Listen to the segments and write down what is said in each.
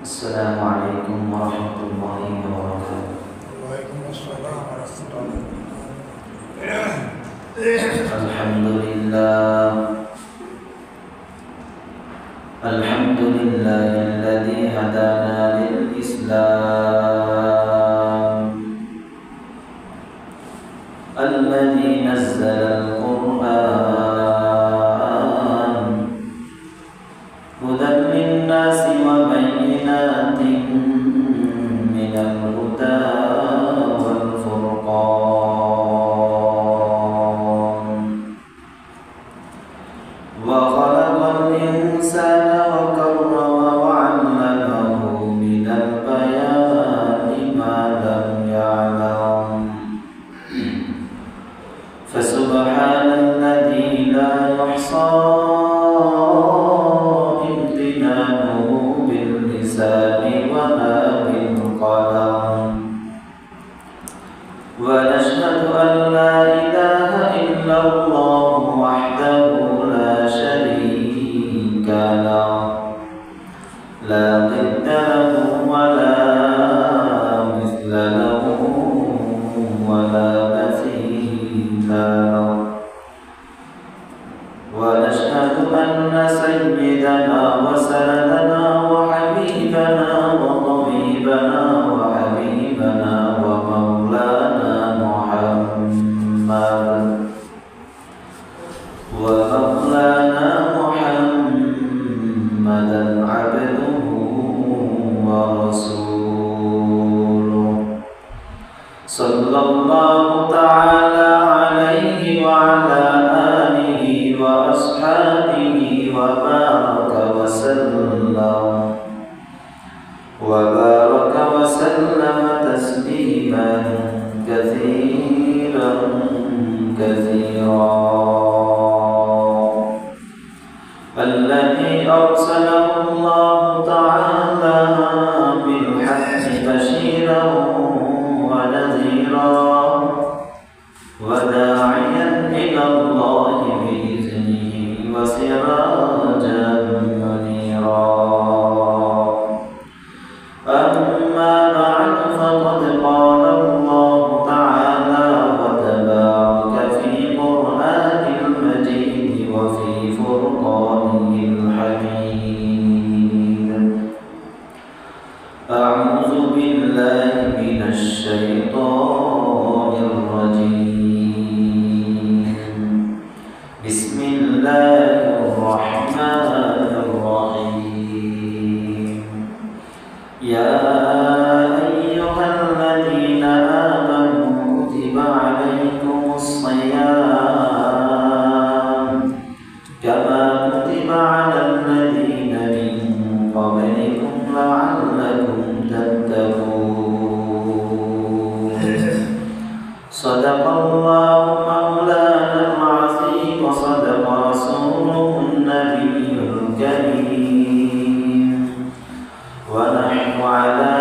السلام عليكم ورحمة الله وبركاته. وعليكم السلام ورحمة الله الحمد لله الذي هدانا للإسلام، الذي نزل القرآن هدى للناس وبينات من الهدى والفرقان، وخلق الإنسان وكرمه وعلمه من البيان ما لم يعلم، فسبحان الذي لا يحصى امتنانه باللسان ولا بالقلم، ونشهد أن لا إله إلا الله وحده لا شريك له، لا ضد له ولا مثل له ولا مثيل له، ونشهد أن سيدنا وسندنا وحبيبنا وطبيبنا وحبيبنا ومولانا محمدا عبده ورسوله، صلى الله تعالى عليه وعلى آله وأصحابه وبارك وسلم تسليما كثيرا كثيرا، الذي أرسله الله تعالى بالحق بشيرا ونذيرا وداعيا إلى الله بإذنه وسراجا منيرا. أما بعد، فقد قال الله تعالى وتبارك في قرآن المجيد وفي فرقانه الحميد: أعوذ بالله من الشيطان الرجيم، بسم الله الرحمن الرحيم. يا أيها الذين آمنوا كتب عليكم الصيام كما كتب على الذين من قبلكم لعلكم تتقون. صدق الله مولانا العظيم، وصدق رسوله النبي الكريم، ونحن على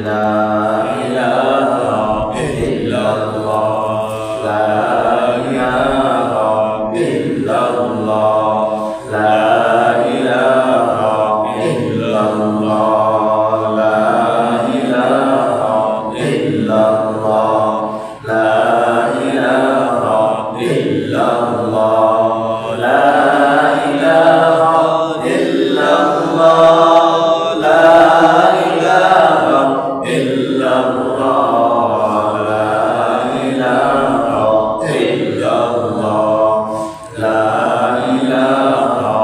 লা ইলাহা ইল্লাল্লাহ লা ইলাহা ইল্লাল্লাহ লা ইলাহা ইল্লাল্লাহ লা ইলাহা ইল্লাল্লাহ লা ইলাহা ইল্লাল্লাহ লা ইলাহা ইল্লাল্লাহ লা ইলাহা ইল্লাল্লাহ লা ইলাহা ইল্লাল্লাহ লা ইলাহা ইল্লাল্লাহ লা ইলাহা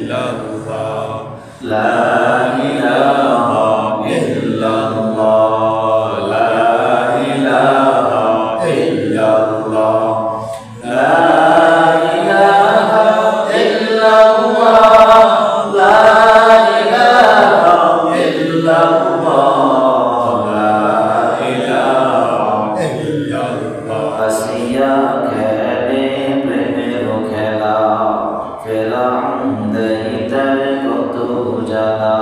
ইল্লাল্লাহ লা ইলাহা ইল্লাল্লাহ লা ইলাহা ইল্লাল্লাহ লা ইলাহা ইল্লাল্লাহ লা ইলাহা ইল্লাল্লাহ লা ইলাহা ইল্লাল্লাহ আসিয়া খেলে প্রেমের খেলা ফেরাউন দইতার কত জ্বালা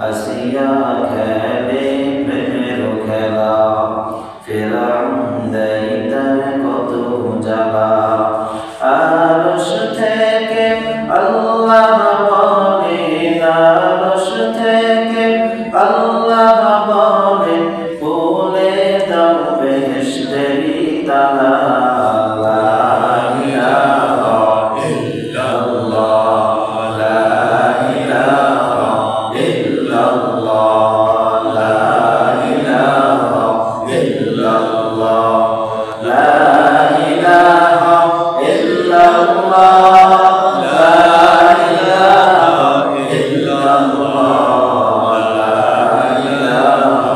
আসিয়া খেলে প্রেমের খেলা ফেরাউন দইতার কত জ্বালা আরশ থেকে আল্লাহ বলেন আরশ থেকে আল্লাহ বলেন খুলে দাও বেহেশতেরি তালা লা ইলাহা ইল্লাল্লাহ লা ইলাহা ইল্লাল্লাহ লা ইলাহা ইল্লাল্লাহ লা ইলাহা ইল্লাল্লাহ লা ইলাহা ইল্লাল্লাহ লা ইলাহা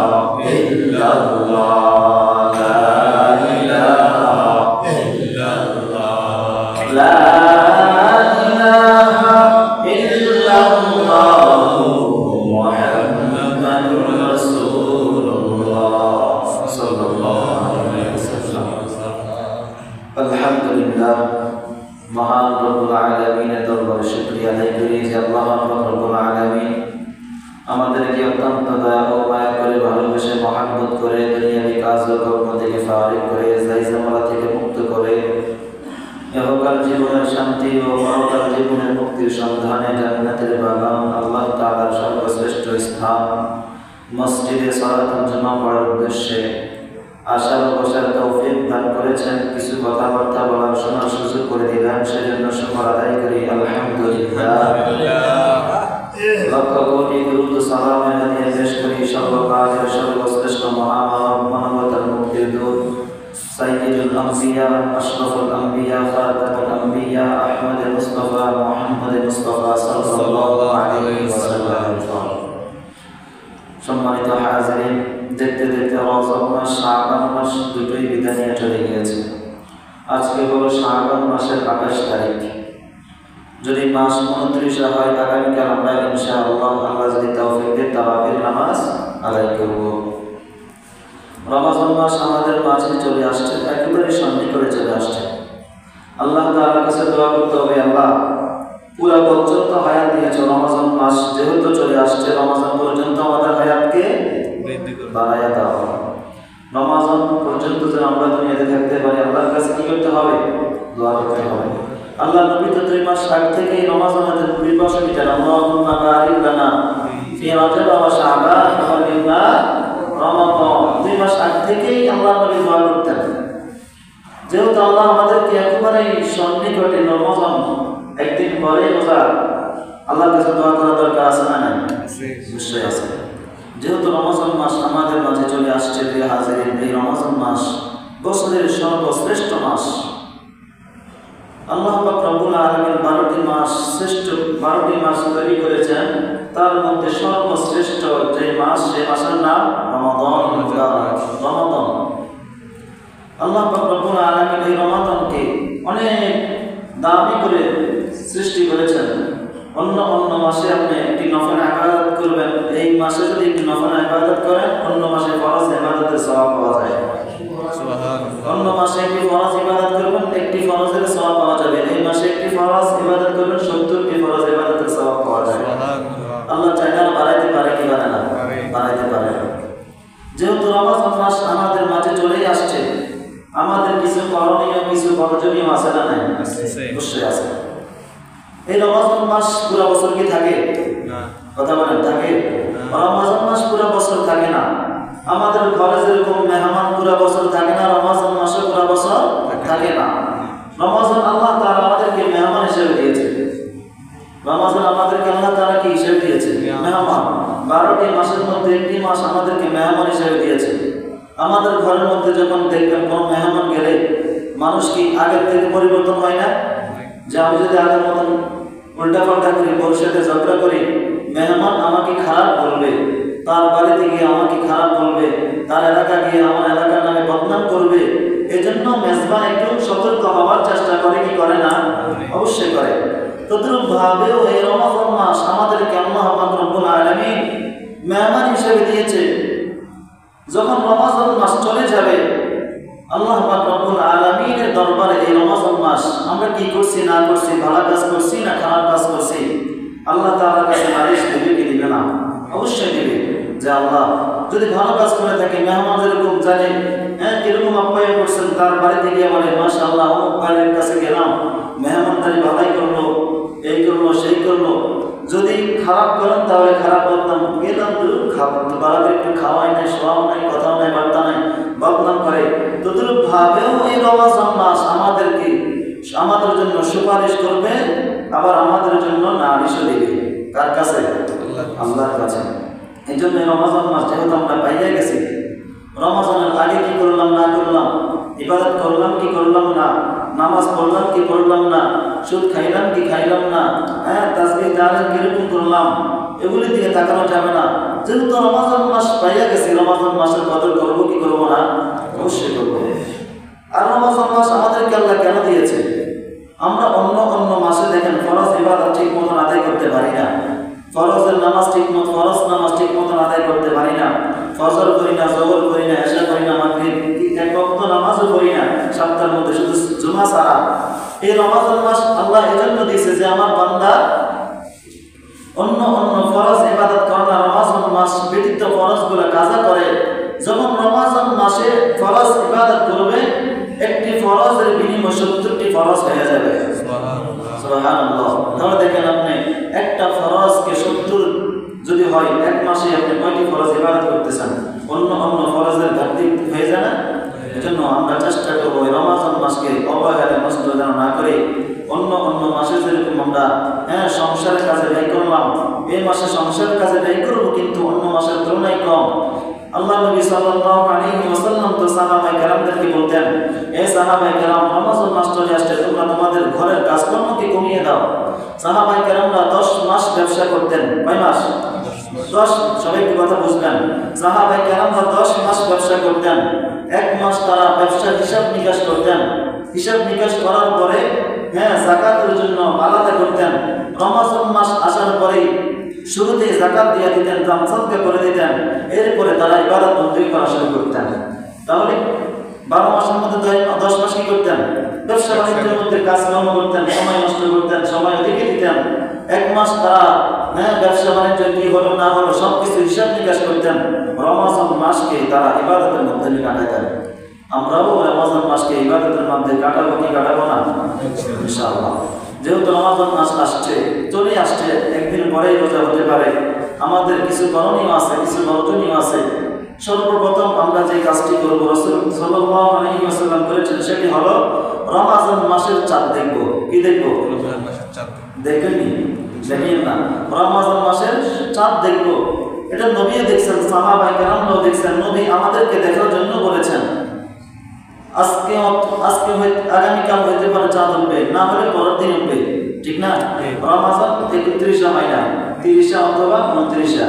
ইল্লাল্লাহ লা ইলাহা ইল্লাল্লাহ লা ইলাহা ইল্লাল্লাহ মুহাম্মাদুর রাসূলুল্লাহ সাল্লাল্লাহু আলাইহি ওয়াসাল্লাম আলহামদুলিল্লাহ মহান রব্বুল আলামিনের দরবারে শুকরিয়া আদায় করি যে আল্লাহ রব্বুল আলামিন আমাদেরকে অত্যন্ত দয়া ও মায়া করে ভালোবেসে মহব্বত করে দুনিয়াবি কাজ ও কর্ম থেকে ফারিগ করে জায়জামালা থেকে মুক্ত করে ইহকাল জীবনের শান্তি ও পরকাল জীবনের মুক্তির সন্ধানে জান্নাতের বাগান আল্লাহ তাআলার সর্বশ্রেষ্ঠ স্থান মসজিদে সালাতুল জুমা পড়ার উদ্দেশ্যে আশার ও বসার তৌফিক দান করেছেন কিছু কথাবার্তা বলার শোনার সুযোগ করে দিলেন সেজন্য শুকর আদায় করি আলহামদুলিল্লাহ লক্ষ কোটি দুরূদ ও সালামের হাদিয়া পেশ করি সর্বকালের সর্বশ্রেষ্ঠ মানবতার মুক্তির দূত সাইয়্যিদুল আম্বিয়া আশরাফুল আম্বিয়া খাতামুল আম্বিয়া আহমদ মুস্তাফা মুহাম্মদ মুস্তাফা সাল্লাল্লাহু আলাইহি ওয়াসাল্লাম। সম্মানিত হাজিরিন, দেখতে দেখতে রমজান মাস শাবান মাস দুটোই বিদায় নিয়ে চলে গিয়েছে। আজকে হলো শাবান মাসের 28 তারিখ। যদি মাস 29 হয় আগামীকাল আমরা ইনশাআল্লাহ আল্লাহ যদি তৌফিক দেয় তারাবির নামাজ আদায় করব। রমজান মাস আমাদের মাঝে চলে আসছে, একেবারে সামনে করে চলে আসছে। আল্লাহ তাআলার কাছে দোয়া করতে হবে, আল্লাহ পুরা পর্যন্ত হায়াত দিয়েছো, রমজান মাস যেহেতু চলে আসছে রমজান পর্যন্ত আমাদের হায়াতকে বাড়াইয়া দাও। রমজান পর্যন্ত যেন আমরা দুনিয়াতে থাকতে পারি আল্লাহর কাছে কি করতে হবে? দোয়া করতে হবে। আল্লাহ নবী তো 2 মাস আগ থেকেই রমজানের বিপাশা মিটান আল্লাহুম্মা বারিক লানা ফি রাজাব ওয়া শাবান ওয়া বাল্লিগনা রমাদান। 2 মাস আগ থেকেই আল্লাহ নবী দোয়া করতেন, যেহেতু আল্লাহ আমাদেরকে একেবারে সন্নিকটে রমজান একদিন পরে রোজা, আল্লাহর কাছে দোয়া করা দরকার আছে না নাই? নিশ্চয়ই আছে। যেহেতু রমজান মাস আমাদের মাঝে চলে আসছে, হাজিরিন, এই রমজান মাস বছরের সর্বশ্রেষ্ঠ মাস। আল্লাহ পাক রব্বুল আলামিন 12টি মাস শ্রেষ্ঠ 12টি মাস তৈরি করেছেন, তার মধ্যে সর্বশ্রেষ্ঠ যে মাস সে মাসের নাম রমাদান। রমাদান আল্লাহ পাক রব্বুল আলামিন এই রমাদানকে অনেক দামি করে সৃষ্টি করেছেন। অন্য অন্য মাসে আপনি একটি নফল ইবাদত করবেন, এই মাসে যদি একটি নফল ইবাদত করেন অন্য মাসে ফরজ ইবাদতের সওয়াব পাওয়া যায়। সুবহানাল্লাহ। অন্য মাসে একটি ফরজ ইবাদত করবেন, একটি ফরজের সওয়াব পাওয়া যাবে। এই মাসে একটি ফরজ ইবাদত করবেন, 70টি ফরজ ইবাদতের সওয়াব অবশ্যই আছে। এই রমজান মাস পুরো বছর কি থাকে? কথা বলেন, থাকে? রমজান মাস পুরো বছর থাকে না। আমাদের ঘরে যেরকম মেহমান পুরো বছর থাকে না, রমজান মাসে পুরো বছর থাকে না। রমজান আল্লাহ তাআলা আমাদেরকে মেহমান হিসেবে দিয়েছে। রমজান আমাদেরকে আল্লাহ তাআলা কি হিসেবে দিয়েছে? মেহমান। 12টি মাসের মধ্যে একটি মাস আমাদেরকে মেহমান হিসেবে দিয়েছে। আমাদের ঘরের মধ্যে যখন দেখবেন কোনো মেহমান গেলে মানুষ কি আগের থেকে পরিবর্তন হয় না? যে আমি যদি আগের মতন উল্টাপাল্টা করি, ওর সাথে ঝগড়া করি, মেহমান আমাকে খারাপ বলবে, তার বাড়িতে গিয়ে আমাকে খারাপ বলবে, তার এলাকা গিয়ে আমার এলাকার নামে বদনাম করবে। এজন্য মেজবান একটু সতর্ক হওয়ার চেষ্টা করে, কি করে না? অবশ্যই করে। তদ্রূপ ভাবেও এই রমজান মাস আমাদেরকে আল্লাহ পাক রব্বুল আলামিন মেহমান হিসেবে দিয়েছে। যখন রমজান মাস চলে যাবে, আল্লাহ পাক রব্বুল আলামিনের দরবারে এই রমজান মাস আমরা কি করছি না করছি, ভালো কাজ করছি না খারাপ কাজ করছি, আল্লাহ তাআলার কাছে নালিশ দিবে কি দিবে না? অবশ্যই দিবে। যে আল্লাহ যদি ভালো কাজ করে থাকে, মেহমান যেরকম জানে কিরকম আপ্যায়ন করছেন, তার বাড়িতে গিয়ে বলে মাশাআল্লাহ অমুক ভাইয়ের কাছে গেলাম, মেহমানদারি ভালোই করলো, এই করলো সেই করলো। যদি খারাপ করেন তাহলে খারাপ বদনাম, গেলাম তো বাড়াতে একটু খাওয়াই নাই, শোয়াও নাই, কথাও নাই, বার্তা নাই, বদনাম করে। তদ্রূপ ভাবেও এই রমজান মাস আমাদের জন্য সুপারিশ করবে, আবার আমাদের জন্য নালিশও দিবে। কার কাছে? আল্লাহর কাছে। এই জন্য রমজান মাস যেহেতু আমরা পাইয়া গেছি, রমজানের আগে কি করলাম না করলাম, ইবাদত করলাম কি করলাম না, নামাজ পড়লাম কি পড়লাম না, সুদ খাইলাম কি খাইলাম না, তাসবিহ তাহলিল কিরকম করলাম, এগুলি দিকে তাকানো যাবে না। যেহেতু রমজান মাস পাইয়া গেছি, রমজান মাসের কদর করবো কি করবো না? অবশ্যই করবো। আর রমজান মাস আমাদেরকে আল্লাহ কেন দিয়েছে? আমরা অন্য মাসে দেখেন ফরজ ইবাদত ঠিক মতন আদায় করতে পারি না, ফরজের নামাজ ঠিক মতো, ফরজ নামাজ ঠিক মতন আদায় করতে পারি না, ফজর করি না, জোহর করি না, এশা করি না, মাগরিব এক ওয়াক্ত নামাজও করি না সপ্তাহের মধ্যে, শুধু জুমা ছাড়া। এই রমজান মাস আল্লাহ এজন্য দিয়েছে যে আমার বান্দা অন্য ফরজ ইবাদত করে না, রমজান মাস ব্যতীত ফরজগুলো কাজা করে। যখন রমজান মাসে ফরজ ইবাদত করবে, একটি ফরজের বিনিময়ে 70টি ফরজ হয়ে যাবে। সুবহানাল্লাহ। তাহলে দেখেন আপনি একটা ফরজকে 70 যদি হয়, এক মাসে আপনি কয়টি ফরজ ইবাদত করতেছেন? অন্য ফরজের ঘাটতি হয়ে যায় না? এজন্য আমরা চেষ্টা করবো এই রমজান মাসকে অবহেলা নষ্ট যেন না করে, অন্য মাসে যেরকম আমরা সংসারের কাজে ব্যয় করলাম, এই মাসে সংসারের কাজে ব্যয় করবো, কিন্তু অন্য মাসের তুলনায় কম। আল্লাহ নবী সাল্লাল্লাহু আলাইহি ওয়াসাল্লাম তো সাহাবায়ে কেরামদেরকে বলতেন, এ সাহাবায়ে কেরাম, রমজান মাস চলে আসছে, তোমরা তোমাদের ঘরের কাজকর্মকে কমিয়ে দাও। সাহাবায়ে কেরামরা 10 মাস ব্যবসা করতেন। কয় মাস? 10। সবাই কি কথা বুঝবেন? সাহাবায়ে কেরামরা 10 মাস ব্যবসা করতেন। 1 মাস তারা ব্যবসার হিসাব নিকাশ করতেন। হিসাব নিকাশ করার পরে যাকাতের জন্য আলাদা করতেন। রমজান মাস আসার পরে শুরুতে যাকাত দিয়ে দিতেন, দান সদকা করে দিতেন। এরপরে তারা ইবাদত বন্দী করা শুরু করতেন। তাহলে 12 মাসের মধ্যে 10 মাস কি করতেন? ব্যবসা বাণিজ্যের মধ্যে কাজকর্ম করতেন, সময় নষ্ট করতেন, সময় অধিকে দিতেন। 1 মাস তারা ব্যবসা বাণিজ্য কি হলো না হলো সবকিছু হিসাব নিকাশ করতেন। রমজান মাসকে তারা ইবাদতের মধ্যে কাটাতেন। আমরাও রমজান মাসকে ইবাদতের মধ্যে কাটাবো কি কাটাবো না? ইনশাআল্লাহ। যেহেতু রমজান মাস আসছে, চলে আসছে, একদিন পরেই রোজা হতে পারে, আমাদের কিছু করণীয় আছে, কিছু বর্জনীয় আছে। সর্বপ্রথম আমরা যে কাজটি করবো, রাসূল সাল্লাল্লাহু আলাইহি ওয়াসাল্লাম করেছেন, সেটি হলো রমজান মাসের চাঁদ দেখব। কি দেখব? রমজান মাসের চাঁদ। দেখেননি? দেখেন না? রমজান মাসের চাঁদ দেখব। এটা নবীও দেখছেন, সাহাবায়ে কেরামরাও দেখছেন। নবী আমাদেরকে দেখার জন্য বলেছেন। আজকে আগামীকাল হইতে পারে চাঁদ উঠবে, না হলে পরের দিন উঠবে, ঠিক না? রমজান 31 হয় না, 30 অথবা 29।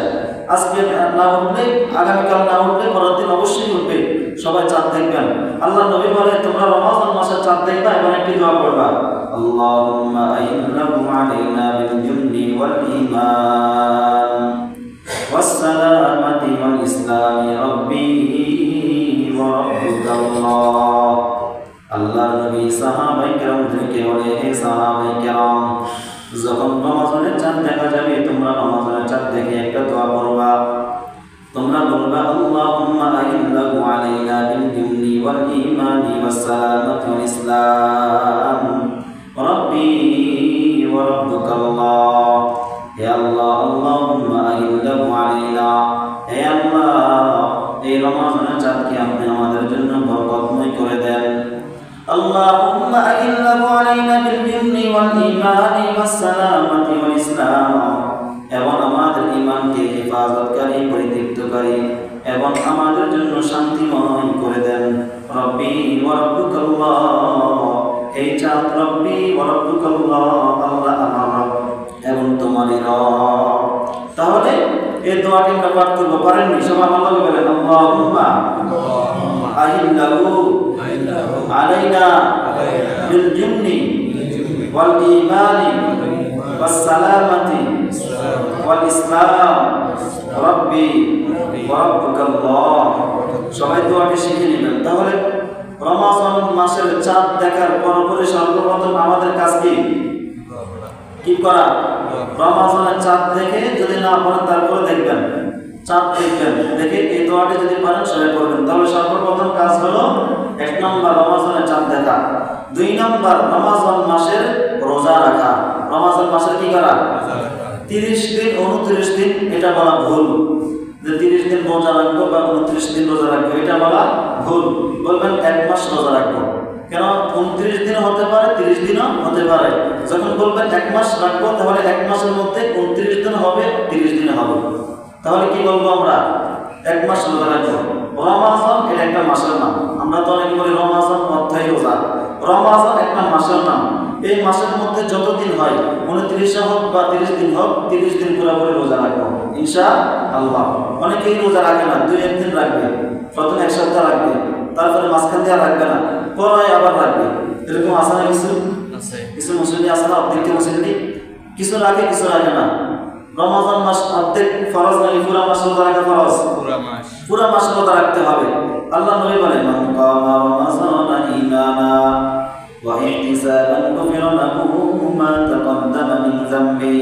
আজকে না উঠলে, আগামীকাল না উঠলে পরের দিন অবশ্যই উঠবে। সবাই চাঁদ দেখবেন। আল্লাহ নবী বলে, তোমরা রমজান মাসের চাঁদ দেখবা এবং একটি দোয়া করবা, আল্লাহুম্মা আইন্নাহু আলাইনা বিল জুন্নি ওয়াল ঈমান ওয়াস সালামাতি ওয়াল ইসলামি রাব্বি ওয়া রাব্বুকাল্লাহ। আল্লাহ নবী সাহাবায়ে কেরামদেরকে বলে, হে সাহাবায়ে কেরাম, যখন রমজানের চাঁদ দেখা যাবে, তোমরা রমজানের চাঁদ দেখে একটা দোয়া করবা। তোমরা বলবা, আল্লাহুম্মা আইন্নাহু আলাইনা বিল জুন্নি ওয়াল ঈমানি ওয়াস সালামাতি ওয়াল ইসলাম রাব্বি ওয়া রাব্বুকাল্লাহ। হে আল্লাহ, আল্লাহুম্মা আহিল্লাহু আলাইনা, হে আল্লাহ এই রমজানের চাঁদকে আপনি আমাদের জন্য বরকতময় করে দেন। আল্লাহুম্মা আহিল্লাহু আলাইনা বিল ইমনি ওয়াল ঈমানি ওয়াস সালামাতি ওয়াল ইসলাম, এবং আমাদের ঈমানকে হেফাজতকারী, পরিতৃপ্তকারী এবং আমাদের জন্য শান্তিময় করে দেন। রব্বি ওয়া রাব্বুকাল্লাহ, এই চাঁদ রব্বি ওয়া রাব্বুকাল্লাহ, আল্লাহ আমার রব এবং তোমারই রব। তাহলে এই দোয়াটি আমরা পাঠ করব, পারেননি? সবাই আল্লাহ বলেন, আল্লাহুম্মা আহিল্লাহু আলাইনা বিল জিন্নি ওয়াল ঈমানি ওয়াস সালামাতি ওয়াল ইসলাম রব্বি ওয়া রাব্বুকাল্লাহ। সবাই দোয়াটি শিখে নেবেন। তাহলে রমজান মাসের চাঁদ দেখার পরপরই সর্বপ্রথম আমাদের কাজ কি করা? রমজানের চাঁদ দেখে যদি না পারেন তারপরে দেখবেন, চাঁদ দেখবেন, দেখে এই দোয়াটি যদি পারেন সবাই করবেন। তাহলে সর্বপ্রথম কাজ হলো 1 নম্বর রমজানের চাঁদ দেখা, 2 নম্বর রমজান মাসের রোজা রাখা। রমজান মাসের কি করা? 30 দিন 29 দিন, এটা বলা ভুল যে 30 দিন রোজা রাখবো বা 29 দিন রোজা রাখবো, এটা বলা ভুল। বলবেন 1 মাস রোজা রাখবো। কেন? 29 দিনও হতে পারে, 30 দিনও হতে পারে। যখন বলবেন 1 মাস রাখবো, তাহলে 1 মাসের মধ্যে 29 দিন হবে, 30 দিন হবে। তাহলে কি বলবো আমরা? 1 মাস রোজা রাখবো। রমজান এটা একটা মাসের নাম। আমরা তো অনেক বলি রমজান অর্থাৎ রোজা। রমজান একটা মাসের নাম। এই মাসের মধ্যে যত দিন হয়, 29 হোক বা 30 দিন হোক, 30 দিন পুরোপুরি রোজা রাখবো ইনশাআল্লাহ। অনেকেই রোজা রাখে না, 2-1 দিন রাখবে, প্রথমে 1 সপ্তাহ রাখবে, তারপরে মাঝখান দিয়ে রাখবে না, পরে আবার রাখবে। এরকম আছে না? কিছু মুসলিম আছে না, অর্ধেক মুসলিম কিছু রাখে, কিছু রাখে না। রমজান মাস অর্ধেক ফরজ নাকি পুরা মাস রোজা রাখা ফরজ? পুরা মাস রোজা রাখতে হবে। আল্লাহ নবী বলেন, মান কামা রমাযানা ঈমানা ওয়া ইহতিসাবান গুফিরা লাহু মা তাকাদ্দামা মিন যামবি।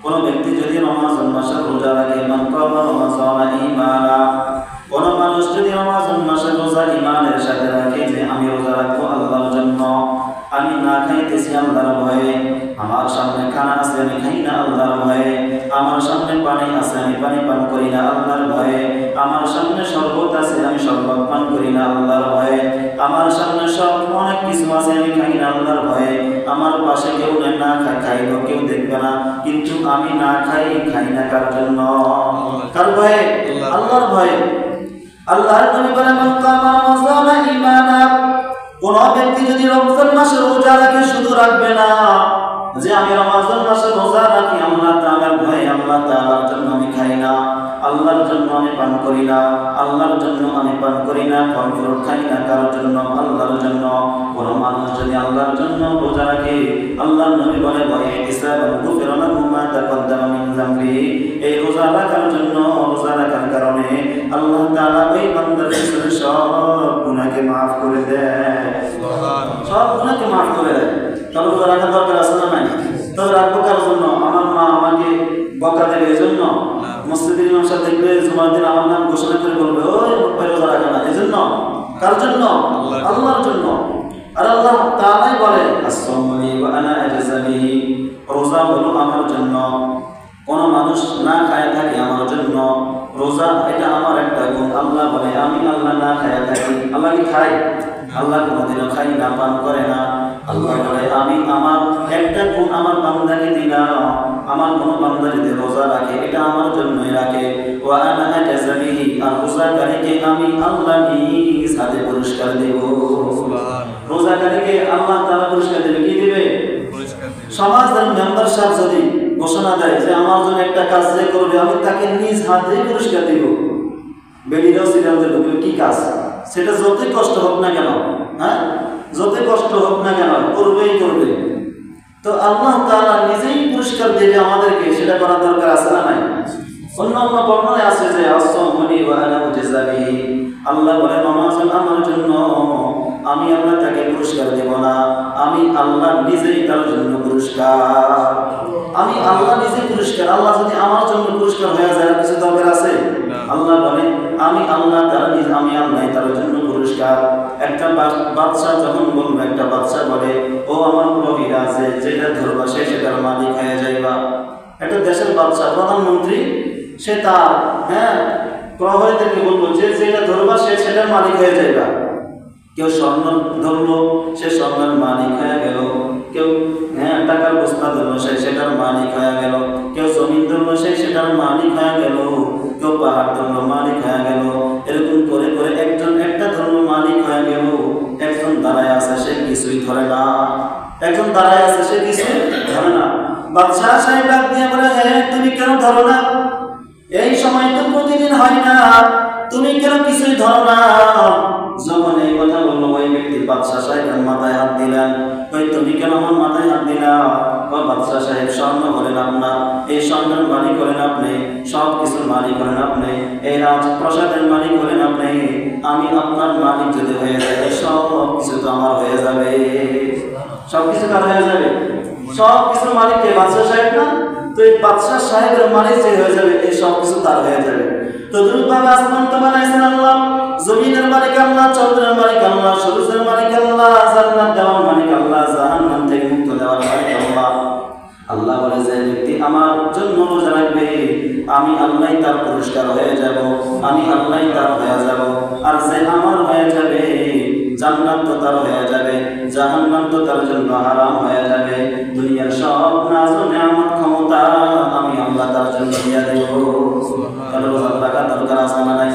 কোন ব্যক্তি যদি রমজান মাসের রোজা রাখে, মান কামা রমাযানা ঈমানা, কোন মানুষ যদি রমজান মাসের রোজা ঈমানের সাথে রাখে যে আমি রোজা রাখবো আল্লাহর জন্য, আমি না খাইতেছি আল্লাহর ভয়ে, আমার সামনে খানা আছে আমি খাই না আল্লাহর ভয়ে, আমার সামনে পানি আছে আমি পানি পান করি না আল্লাহর ভয়ে, আমার সামনে শরবত আছে আমি শরবত পান করি না আল্লাহর ভয়ে, আমার সামনে সব অনেক কিছু আছে আমি খাই না আল্লাহর ভয়ে, আমার পাশে কেউ না খাইলো, কেউ দেখবে না, কিন্তু আমি না খাই না কার জন্য? কার ভয়ে? আল্লাহর ভয়ে। আল্লাহর নবী বলেন, মান কামা রমাযানা ঈমানা, কোন ব্যক্তি যদি রমজান মাসে রোজা রাখে, শুধু রাখবে না যে আমি রমজান মাসে রোজা রাখি আল্লাহ তাআলার ভয়ে, আল্লাহ তাআলার জন্য আমি খাই না, আল্লাহর জন্য আমি পান করি না, আল্লাহর জন্য আমি পান করি না, ফল ফ্রুট খাই না, কারোর জন্য? আল্লাহর জন্য। কোন মানুষ যদি আল্লাহর জন্য রোজা রাখে, আল্লাহর নবী বলে ইহতিসাবান গুফিরা লাহু মা তাকাদ্দামা মিন যামবি, এই রোজা রাখার জন্য, রোজা রাখার কারণে আল্লাহ তাআলা ওই বান্দার সব গুনাহকে maaf করে দেয়, সব গুনাহকে maaf করে দেয়। তবে রোজা রাখা দরকার আছে না নাই? তবে রাখবো কার জন্য? আমার মা আমাকে বকা দেবে এই জন্য? মসজিদের ইমাম সাহেব দেখবে জুমার দিন আমার নাম ঘোষণা করে বলবে ওই রোজা রাখে না, এই জন্য? কার জন্য? আল্লাহর জন্য। আর আল্লাহ তাআলাই বলে, as-sawmu লি ওয়া আনা আজযা বিহি, রোজা হলো আমার জন্য। কোন মানুষ না খায় থাকে আমার জন্য, রোজা এটা আমার একটা গুণ। আল্লাহ বলে আমি আল্লাহ না খায় থাকি। আল্লাহ কি খায়? আল্লাহ কোনোদিনও খাই না, পান করে না। আল্লাহ বলে আমি আমার একটা গুণ আমার বান্দাকে দিলাম, আমার কোন বান্দা যদি রোজা রাখে এটা আমার জন্যই রাখে। ওয়া আনা আজযা বিহি, আর রোজাকারীকে আমি আল্লাহ নিজ হাতে পুরস্কার দেব। রোজাকারীকে আল্লাহ তাআলা পুরস্কার দেবে। কি দিবে? সমাজের মেম্বার সাহেব যদি ঘোষণা দেয় যে আমার জন্য একটা কাজ যে করবে আমি তাকে নিজ হাতে পুরস্কার দিব, বেডিরাও সিরিয়াল দেবে, কি কাজ সেটা যতই কষ্ট হোক না কেন, হ্যাঁ যতই কষ্ট হোক না কেন করবেই করবে। তো আল্লাহ তাআলা নিজেই পুরস্কার দেবে আমাদেরকে, সেটা করার দরকার আছে না নাই? অন্য অন্য বর্ণনায় আছে যে as-sawmu লি ওয়া আনা আজযা বিহি, আল্লাহ বলেন নামাজ আমার জন্য, আমি আল্লাহ তাকে পুরস্কার দেব না, আমি আল্লাহ নিজেই তার জন্য পুরস্কার, আমি আল্লাহ নিজে পুরস্কার। আল্লাহ যদি আমার জন্য পুরস্কার হয়ে যায়, কিছু দরকার আছে? আল্লাহ বলে আমি আল্লাহ তার নিজ, আমি আল্লাহ তার জন্য পুরস্কার পুরস্কার। একটা বাদশা যখন বলবে, একটা বাদশা বলে, ও আমার প্রহরীরা আছে, যেটা ধরবা সে সেটার মালিক হয়ে যাইবা। একটা দেশের বাদশা, প্রধানমন্ত্রী, সে তার প্রহরীদেরকে বলবো যে যেটা ধরবা সে সেটার মালিক হয়ে যাইবা। কেউ স্বর্ণ ধরলো, সে স্বর্ণের মালিক হয়ে গেল। কেউ টাকার বস্তা ধরলো, সে সেটার মালিক হয়ে গেল। কেউ জমিন ধরলো, সে সেটার মালিক হয়ে গেল। কেউ পাহাড় ধরলো, মালিক হয়ে গেল। এরকম করে করে একজন একটা ধরলো, মালিক হয়ে গেল। একজন দাঁড়ায় আছে, সে কিছুই ধরে না। একজন দাঁড়ায় আছে, সে কিছুই ধরে না। বাদশাহ সাহেব ডাক দিয়ে বলে, হ্যাঁ তুমি কেন ধরো না? এই সময় তো প্রতিদিন হয় না, তুমি কেন কিছুই ধরো না? যখন এই কথা বললো, ওই ব্যক্তি বাদশাহ সাহেবের মাথায় হাত দিলেন। ওই তুমি কেন আমার মাথায় হাত দিলা? বাদশাহ সাহেব, স্বর্ণ করেন আপনার, এই স্বর্ণের মালিক করেন আপনি, সব কিছুর মালিক করেন আপনি, এই রাজপ্রাসাদের মালিক করেন আপনি। আমি আপনার মালিক যদি হয়ে যায়, সব কিছু তো আমার হয়ে যাবে। সব কিছু কার হয়ে যাবে? সব কিছুর মালিক কে? বাদশাহ সাহেব না? তো এই বাদশাহ সাহেবের মালিক যে হয়ে যাবে, এই সব কিছু তার হয়ে যাবে। তো দুর্ভাবে আসমান তো বানাইছেন আল্লাহ, জমিনের মালিক আল্লাহ, চন্দ্রের মালিক আল্লাহ, সূর্যের মালিক আল্লাহ, জান্নাত দেওয়ার মালিক আল্লাহ, জাহান্নাম থেকে মুক্ত দেওয়ার মালিক আল্লাহ। আল্লাহ বলে, যে ব্যক্তি আমার জন্য রোজা রাখবে, আমি আল্লাহ তার পুরস্কার হয়ে যাব, আমি আল্লাহ তার হয়ে যাব। আর যে আমার হয়ে যাবে, জান্নাত তো তার হয়ে যাবে, জাহান্নাম তো তার জন্য হারাম হয়ে যাবে। দুনিয়ার সব নাজ ও নিয়ামত ক্ষমতা আমি আল্লাহ তার জন্য দিয়ে দেব। কারণ রোজা রাখা দরকার আছে না নাই?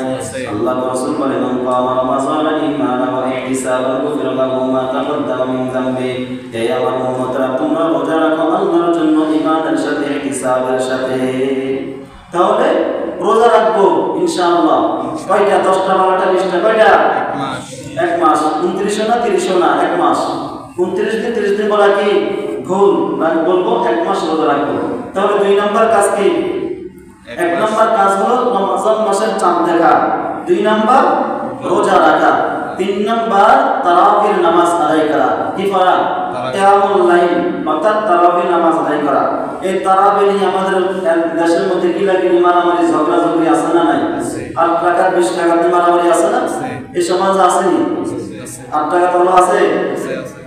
আল্লাহ রাসূল বলেন, কামা রমাযানা ঈমানান ওয়া ইহতিসাবান গুফিরা লাহু মা তাকদ্দামা মিন যামবি। হে আমার উম্মতরা, তোমরা রোজা রাখো আল্লাহর জন্য ঈমানের সাথে, ইহতিসাবের সাথে। তাহলে রোজা রাখবো ইনশাআল্লাহ। কয়টা? 10টা, 12টা, 20টা? কয়টা? এক মাস। 29 না 30 না? এক মাস। 29 দিন 30 দিন বলা কি ভুল? বলবো 1 মাস রোজা রাখবো। তাহলে 2 নম্বর কাজ কি? 1 নম্বর কাজ হলো রমজান মাসের চাঁদ দেখা, 2 নম্বর রোজা রাখা, 3 নম্বর তারাবির নামাজ আদায় করা। কি করা? কিয়ামুল লাইল, অর্থাৎ তারাবির নামাজ আদায় করা। এই তারাবি নিয়ে আমাদের দেশের মধ্যে কি লাগে? মারামারি, ঝগড়াঝগড়ি আছে না নাই? 8 টাকা 20 টাকা মারামারি আছে না? এই সমাজ আসেনি? 8 টাকা তোলা আছে?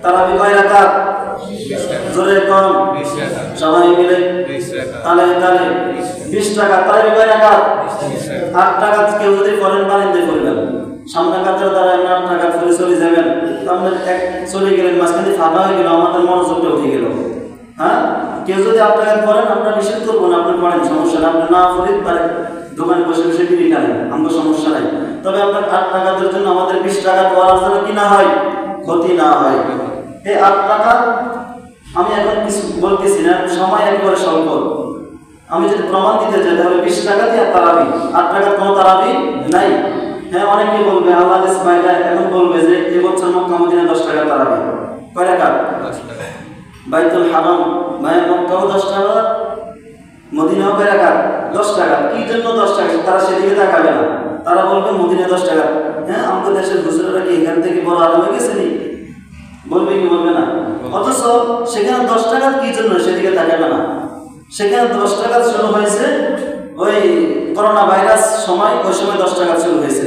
তারাবি কয় রাকাত? জোরে কম, সবাই মিলে তালে তালে 20 টাকা। তারাবি কয় রাকাত? 8 টাকা। কেউ যদি করেন বাড়িতে করবেন, সামনে কাতার দ্বারা 8 টাকা ফেলে চলে যাবেন। আপনার এক চলে গেলেন, মাঝখানে ফাঁকা হয়ে গেল, আমাদের মনোযোগটা উঠে গেল। কেউ যদি 8 টাকা করেন, আমরা নিষেধ করবো না, আপনি করেন, সমস্যা নেই। আপনি না করেন পারেন, দোকানে বসে বসে বিড়ি টানেন, আমাদের সমস্যা নাই। তবে আপনার 8 টাকাদের জন্য আমাদের 20 টাকা দেওয়ার জন্য কি না হয়? ক্ষতি না হয়। এই 8 টাকা আমি এখন কিছু বলতেছি না, সময় একবারে স্বল্প। আমি যদি প্রমাণ দিতে চাই, তাহলে 20 টাকা দিয়ে তারাবি, 8 টাকার কোনো তারাবি নাই। অনেকে বলবে আল্লাহ বাইরে, এখন বলবে যে এবছর মক্কা মদিনা 10 টাকা তারাবি। কয় টাকা? 10 টাকা। বাইতুল হারাম মায়ের মক্কাও 10 টাকা, মদিনাও কয় টাকা? 10 টাকা। কি জন্য 10 টাকা? তারা সেদিকে তাকাবে না, তারা বলবে মদিনা 10 টাকা। আমাদের দেশের হুজুরেরা কি এখান থেকে বড় আলো হয়ে গেছে নি? বলবে কি বলবে না? অথচ সেখানে 10 টাকা কি জন্য সেদিকে তাকাবে না? সেখানে 10 টাকা শুরু হয়েছে ওই করোনা ভাইরাস সময়, ওই সময় 10 টাকা শুরু হয়েছে।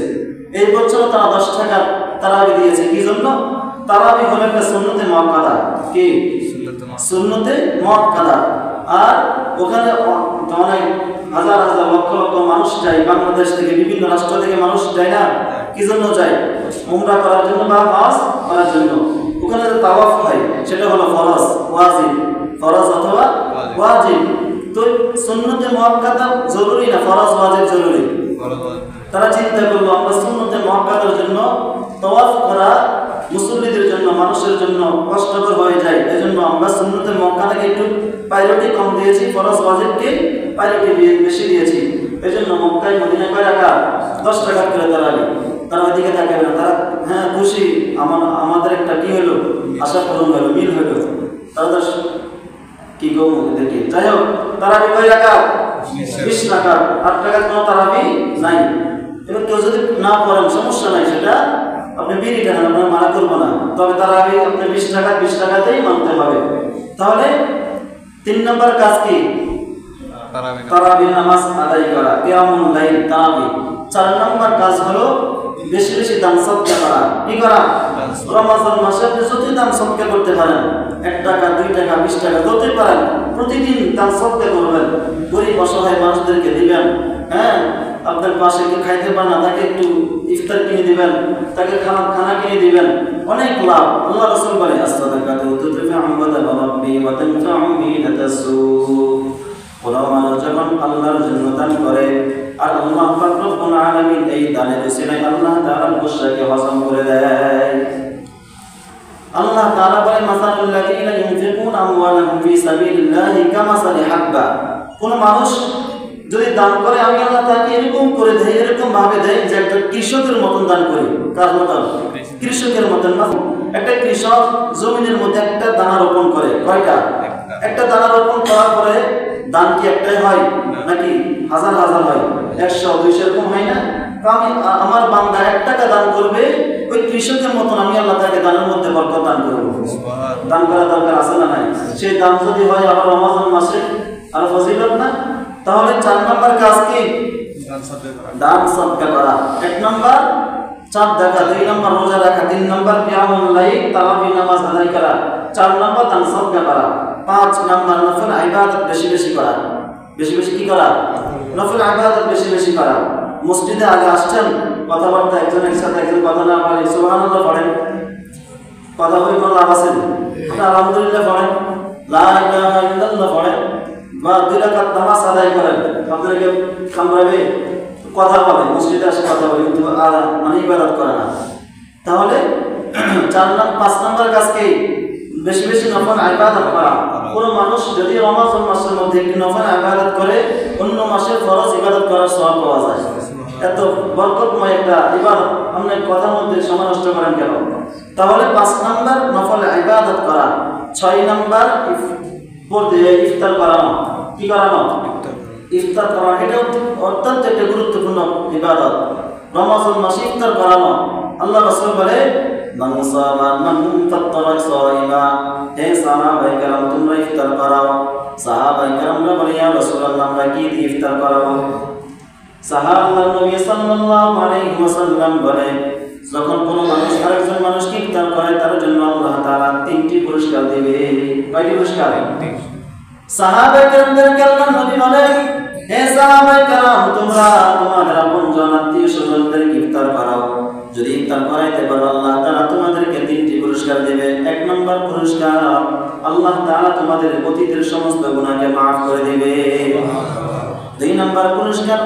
এই বছর তারা 10 টাকা তারাবি দিয়েছে। কি জন্য? তারাবি হলো একটা সুন্নতে মুআক্কাদা। কি? সুন্নতে মুআক্কাদা। আর ওখানে অনেক হাজার হাজার লক্ষ লক্ষ মানুষ যায়, বাংলাদেশ থেকে, বিভিন্ন রাষ্ট্র থেকে মানুষ যায় না? কি জন্য যায়? উমরা করার জন্য বা হজ করার জন্য। ওখানে যে তাওয়াফ হয় সেটা হলো ফরজ, ওয়াজিব। ফরজ অথবা ওয়াজিব। তো সুন্নতে মুআক্কাদা জরুরি না, ফরজ ওয়াজিব জরুরি? তারা চিন্তা করলো, আমরা সুন্নতে মুআক্কাদার জন্য তাওয়াফ করা মুসল্লিদের জন্য, মানুষের জন্য কষ্টকর হয়ে যায়, এজন্য আমরা সুন্নতে মুআক্কাদাকে একটু প্রায়োরিটি কম দিয়েছি, ফরজ ওয়াজিবকে প্রায়োরিটি বেশি দিয়েছি। এজন্য মক্কায় মদিনায় কয় টাকা? 10 টাকা করে তারাবি। তারা ওইদিকে তাকাবে না, তারা খুশি, আমাদের একটা কি হলো? আশা পূরণ হলো, মিল হলো। তারা কি গো দেখি। যাই হোক, তারাবি কয় টাকা? 20 টাকা। 8 টাকার কোনো তারাবি নাই। এবার কেউ যদি না পড়েন সমস্যা নাই, সেটা আপনি বিড়ি টানেন, আপনার মানা করবো না। তবে তারাবি আপনি 20 টাকা 20 টাকাতেই মানতে হবে। তাহলে 3 নম্বর কাজ কি? তারাবি নামাজ আদায় করা, কিয়ামুল লাইল, তারাবি। 4 নম্বর কাজ হলো বেশি বেশি দান সদকা করা। কি করা? রমজান মাসে আপনি যতই দান সদকা করতে পারেন, 1 টাকা 2 টাকা 20 টাকা যতই পারেন প্রতিদিন দান সদকা করবেন, গরিব অসহায় মানুষদেরকে দিবেন। হ্যাঁ, আপনার পাশে কেউ খাইতে পারে না, তাকে একটু ইফতার কিনে দিবেন, তাকে খানা কিনে দিবেন, অনেক লাভ। আল্লাহ রাসূল বলে as-সাদাকাতু তুদফি'ু গাদাবা রাব্বি ওয়া তানফা'ু হিনাতাসু। কোন মানুষ যখন আল্লাহর জন্য দান করে আর আল্লাহ পাক রব্বুল আলামিন এই দানের উসিলায় আল্লাহ তাআলার গুসাকে হজম করে দেয়। আল্লাহ তাআলা বলে মাসালুল লাযিনা ইউনফিকুনা আমওয়ালাহুম ফি সাবিলিল্লাহি কামাসালি হাব্বা। কোন মানুষ যদি দান করে আমি আল্লাহ তাকে এরকম করে দেই, এরকম ভাবে দেই যে একটা কৃষকের মতন দান করি। কার মতন? কৃষকের মতন। একটা কৃষক জমিনের মধ্যে একটা দানা রোপণ করে, কয়টা? একটা দানা রোপণ করার পরে দান কি একটাই হয় নাকি হাজার হাজার হয়? 100 200 এরকম হয় না? তো আমি আমার বান্দা 1 টাকা দান করবে, ওই কৃষকের মতন আমি আল্লাহ তাকে দানের মধ্যে বরকত দান করব। দান করা দরকার আছে না নাই? সেই দান যদি হয় আবার রমজান মাসে আর ফজিলত না? তাহলে 4 নম্বর কাজ কি? দান সদকা করা। 1 নম্বর চাঁদ দেখা, 2 নম্বর রোজা রাখা, 3 নম্বর কিয়ামুল লাইল তারাবি নামাজ আদায় করা, 4 নম্বর দান সদকা করা, 5 নম্বর নফল ইবাদত বেশি বেশি করা। বেশি বেশি কি করা? নফল ইবাদত বেশি বেশি করা। মসজিদে আগে আসছেন, কথাবার্তা একজনের সাথে একজন কথা না বলে সুবহানাল্লাহ পড়েন, কথা বলে কোনো লাভ আছে? আলহামদুলিল্লাহ পড়েন, লা ইলাহা ইল্লাল্লাহ পড়েন, বা 2 রাকাত নামাজ আদায় করেন। আপনাকে কামড়াবে, কথা বলে, মসজিদে আসে কথা বলে, কিন্তু মানে ইবাদত করে না। তাহলে 5 নম্বর কাজ কি? বেশি বেশি নফল ইবাদত করা। কোন মানুষ যদি রমজান মাসের মধ্যে একটি নফল ইবাদত করে অন্য মাসের ফরজ ইবাদত করার সওয়াব পাওয়া যায়। এত বরকতময় একটা ইবাদত, আপনি কথার মধ্যে সময় নষ্ট করেন কেন? তাহলে 5 নম্বর নফল ইবাদত করা। 6 নম্বর ইফতার করানো। কি করানো? ইফতার করানো। এটা অত্যন্ত একটা গুরুত্বপূর্ণ ইবাদত। রমজান মাসে ইফতার করানো। আল্লাহ রাসূল বলে মান ফাত্তারা সাইমা, হে সাহাবায়ে কেরাম তোমরা ইফতার করাও। সাহাবায়ে কেরামরা বলে ইয়া রাসূলুল্লাহ আমরা কি দিয়ে ইফতার করাবো? সাহাবায়ে নবী সাল্লাল্লাহু আলাইহি ওয়াসাল্লাম বলে যখন কোনো মানুষ আরেকজন মানুষকে ইফতার করে তার জন্য আল্লাহ তাআলা 3টি পুরস্কার দেবে। কয়টি পুরস্কার? সাহাবায়ে কেরামদেরকে আল্লাহ নবী বলে হে সাহাবায়ে কেরাম তোমরা তোমাদের আপনজন আত্মীয়-স্বজনদেরকে ইফতার করাও। যদি ইফতার করাইতে পারো আল্লাহ তাআলা তোমাদেরকে 3টি পুরস্কার দেবে। 1 নম্বর পুরস্কার আল্লাহ তাআলা তোমাদের অতীতের সমস্ত গুনাহকে maaf করে দিবে। 2 নম্বর পুরস্কার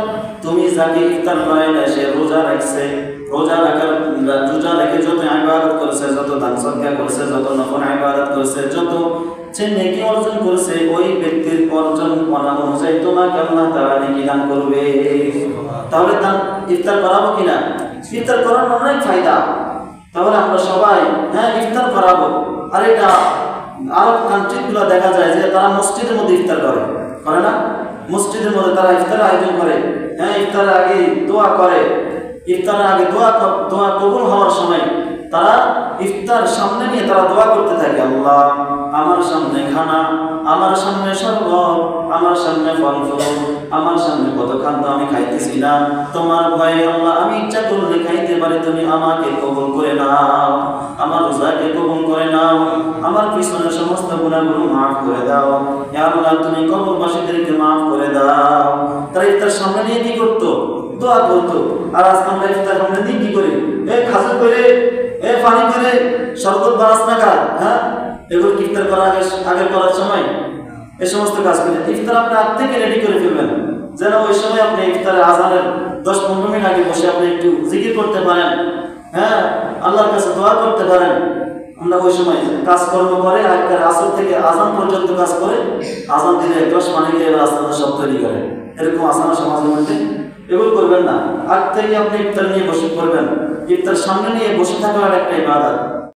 তুমি যাকে ইফতার করাইলে সে রোজা রাখছে, রোজা রেখে যত ইবাদত করেছে, যত দান সদকা করেছে, যত নফল ইবাদত করেছে, যত সে নেকি অর্জন করেছে, ওই ব্যক্তির অর্জন করা অনুযায়ী তোমাকে আল্লাহ তাআলা নেকি দান করবে। তাহলে দান ইফতার করাবো কিনা? ইফতার করার অনেক ফায়দা। তাহলে আমরা সবাই ইফতার করাবো। আর এটা আরব কান্ট্রিগুলো দেখা যায় যে তারা মসজিদের মধ্যে ইফতার করে না? মসজিদের মধ্যে তারা ইফতার আয়োজন করে। ইফতারের আগে দোয়া করে। ইফতারের আগে দোয়া কবুল হওয়ার সময় তারা ইফতার সামনে নিয়ে তারা দোয়া করতে থাকে, আল্লাহ আমার সামনে খানা, আমার সামনে শরবত, আমার সামনে ফল ফুল, আমার সামনে কত খাদ্য আমি খাইতেছি না, তোমার ভয়ে আল্লাহ আমি ইচ্ছা করলে খাইতে পারি, তুমি আমাকে কবুল করে নাও, আমার রোজাকে কবুল করে নাও, আমার পিছনের সমস্ত গুনাহগুলো maaf করে দাও, ইয়া আল্লাহ তুমি কবরবাসীদেরকে maaf করে দাও। তারা ইফতার সামনে নিয়ে কি করতো? দোয়া করতো। আর আজকে আমরা ইফতার সামনে দিয়ে কি করি? খাজুর করে, পানি করে, শরবত বানাস না খা, এগুলো ইফতার করার আগে করার সময় এই সমস্ত কাজ করি। ইফতার আপনি আগ থেকে রেডি করে ফেলবেন, যেন ওই সময় আপনি ইফতারের আজানের 10-15 মিনিট আগে বসে আপনি একটু জিকির করতে পারেন, আল্লাহর কাছে দোয়া করতে পারেন। আমরা ওই সময় কাজকর্ম করে আসর থেকে আজান পর্যন্ত কাজ করে, আজান দিলে 1 গ্লাস পানি দিয়ে আস্তে সব তৈরি করে, এরকম আসানা সমাজের মধ্যে এগুলো করবেন না। আগ থেকে আপনি ইফতার নিয়ে বসে পড়বেন। ইফতার সামনে নিয়ে বসে থাকার একটা ইবাদত।